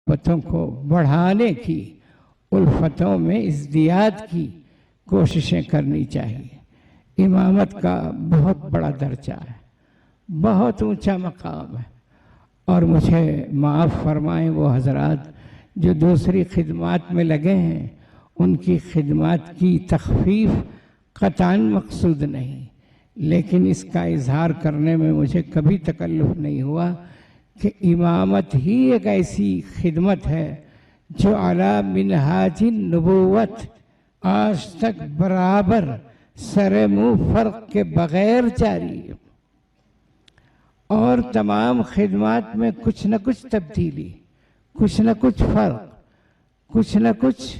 محبتوں کو بڑھانے کی، الفتوں میں ازدیاد کی کوششیں کرنی چاہیے۔ امامت کا بہت بڑا درجہ ہے، بہت اونچا مقام ہے، اور مجھے معاف فرمائیں وہ حضرات جو دوسری خدمات میں لگے ہیں، ان کی خدمات کی تخفیف قطعاً مقصود نہیں، لیکن اس کا اظہار کرنے میں مجھے کبھی تکلف نہیں ہوا کہ امامت ہی ایک ایسی خدمت ہے جو علی منہاج النبوت آج تک برابر سر منہ فرق کے بغیر جاری ہے، اور تمام خدمات میں کچھ نہ کچھ تبدیلی، کچھ نہ کچھ فرق، کچھ نہ کچھ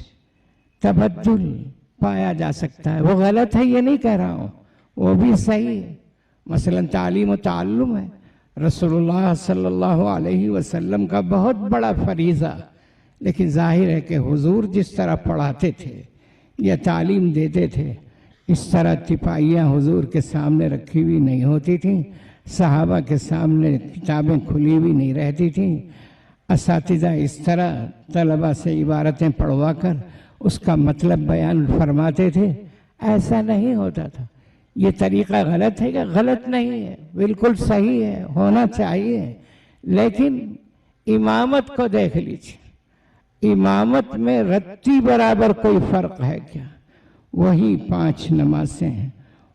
تبدل پایا جا سکتا ہے۔ وہ غلط ہے یہ نہیں کہہ رہا ہوں، وہ بھی صحیح ہے۔ مثلا تعلیم و تعلم ہے، رسول اللہ صلی اللہ علیہ وسلم کا بہت بڑا فریضہ، لیکن ظاہر ہے کہ حضور جس طرح پڑھاتے تھے یا تعلیم دیتے تھے، اس طرح تپائیاں حضور کے سامنے رکھی ہوئی نہیں ہوتی تھیں، صحابہ کے سامنے کتابیں کھلی ہوئی نہیں رہتی تھیں، اساتذہ اس طرح طلبہ سے عبارتیں پڑھوا کر اس کا مطلب بیان فرماتے تھے، ایسا نہیں ہوتا تھا۔ یہ طریقہ غلط ہے کہ غلط نہیں ہے، بالکل صحیح ہے، ہونا چاہیے، لیکن امامت کو دیکھ لیجیے، امامت میں رتی برابر کوئی فرق ہے کیا؟ وہی 5 نمازیں ہیں،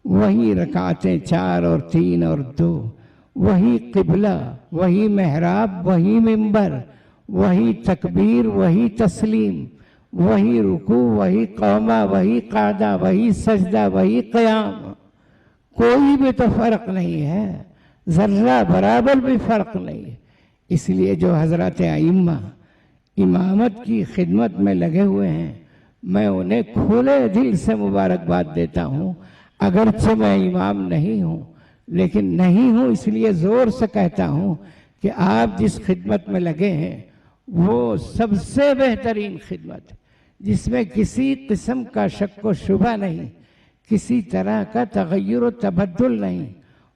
وہی رکعتیں 4 اور 3 اور 2، وہی قبلہ، وہی محراب، وہی منبر، وہی تکبیر، وہی تسلیم، وہی رکوع، وہی قومہ، وہی قعدہ، وہی سجدہ، وہی قیام، کوئی بھی تو فرق نہیں ہے، ذرہ برابر بھی فرق نہیں ہے۔ اس لیے جو حضرات ائمہ امامت کی خدمت میں لگے ہوئے ہیں، میں انہیں کھلے دل سے مبارکباد دیتا ہوں، اگرچہ میں امام نہیں ہوں، لیکن نہیں ہوں اس لیے زور سے کہتا ہوں کہ آپ جس خدمت میں لگے ہیں وہ سب سے بہترین خدمت ہے، جس میں کسی قسم کا شک و شبہ نہیں، کسی طرح کا تغیر و تبدل نہیں،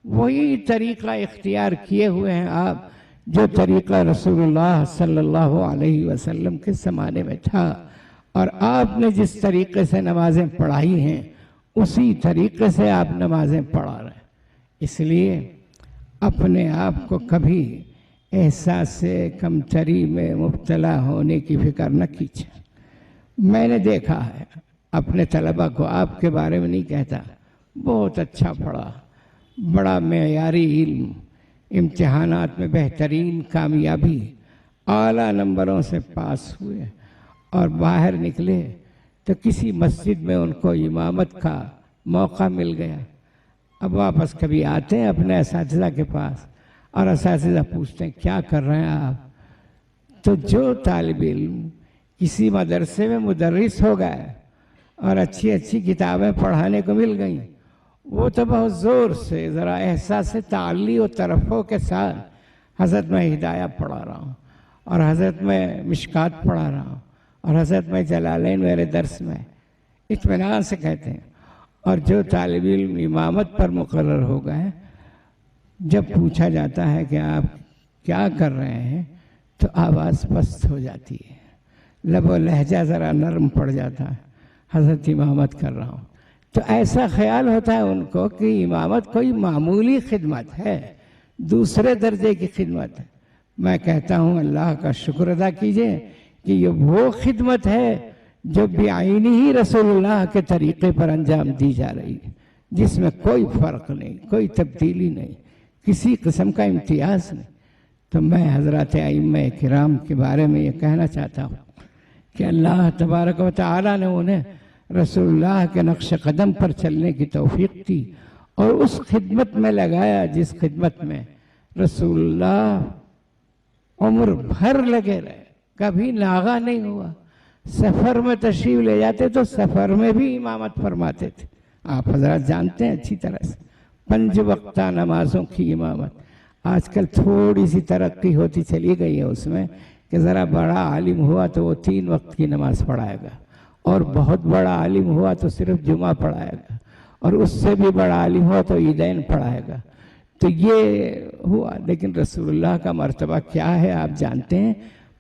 وہی طریقہ اختیار کیے ہوئے ہیں آپ جو طریقہ رسول اللہ صلی اللہ علیہ وسلم کے زمانے میں تھا، اور آپ نے جس طریقے سے نمازیں پڑھائی ہیں اسی طریقے سے آپ نمازیں پڑھا رہے ہیں۔ اس لیے اپنے آپ کو کبھی احساس کمتری میں مبتلا ہونے کی فکر نہ کیجیے۔ میں نے دیکھا ہے اپنے طلبہ کو، آپ کے بارے میں نہیں کہتا، بہت اچھا پڑھا، بڑا معیاری علم، امتحانات میں بہترین کامیابی، اعلیٰ نمبروں سے پاس ہوئے، اور باہر نکلے تو کسی مسجد میں ان کو امامت کا موقع مل گیا۔ اب واپس کبھی آتے ہیں اپنے اساتذہ کے پاس اور اساتذہ پوچھتے ہیں کیا کر رہے ہیں آپ؟ تو جو طالب علم کسی مدرسے میں مدرس ہو گئے اور اچھی اچھی کتابیں پڑھانے کو مل گئیں، وہ تو بہت زور سے ذرا احساس تعلی و ترفع کے ساتھ حضرت میں ہدایہ پڑھا رہا ہوں، اور حضرت میں مشکات پڑھا رہا ہوں، اور حضرت میں جلالین میرے درس میں، اطمینان سے کہتے ہیں۔ اور جو طالب علم امامت پر مقرر ہو گئے، جب پوچھا جاتا ہے کہ آپ کیا کر رہے ہیں تو آواز پست ہو جاتی ہے، لب و لہجہ ذرا نرم پڑ جاتا ہے، حضرت امامت کر رہا ہوں۔ تو ایسا خیال ہوتا ہے ان کو کہ امامت کوئی معمولی خدمت ہے، دوسرے درجے کی خدمت ہے۔ میں کہتا ہوں اللہ کا شکر ادا کیجئے کہ یہ وہ خدمت ہے جو بعینی ہی رسول اللہ کے طریقے پر انجام دی جا رہی ہے، جس میں کوئی فرق نہیں، کوئی تبدیلی نہیں، کسی قسم کا امتیاز نہیں۔ تو میں حضرات ائمہ کرام کے بارے میں یہ کہنا چاہتا ہوں کہ اللہ تبارک و تعالی نے انہیں رسول اللہ کے نقش قدم پر چلنے کی توفیق دی، اور اس خدمت میں لگایا جس خدمت میں رسول اللہ عمر بھر لگے رہے، کبھی ناغہ نہیں ہوا۔ سفر میں تشریف لے جاتے تو سفر میں بھی امامت فرماتے تھے، آپ حضرات جانتے ہیں اچھی طرح سے، 5 وقتہ نمازوں کی امامت۔ آج کل تھوڑی سی ترقی ہوتی چلی گئی ہے اس میں کہ ذرا بڑا عالم ہوا تو وہ 3 وقت کی نماز پڑھائے گا، اور بہت بڑا عالم ہوا تو صرف جمعہ پڑھائے گا، اور اس سے بھی بڑا عالم ہوا تو عیدین پڑھائے گا۔ تو یہ ہوا، لیکن رسول اللہ کا مرتبہ کیا ہے آپ جانتے ہیں،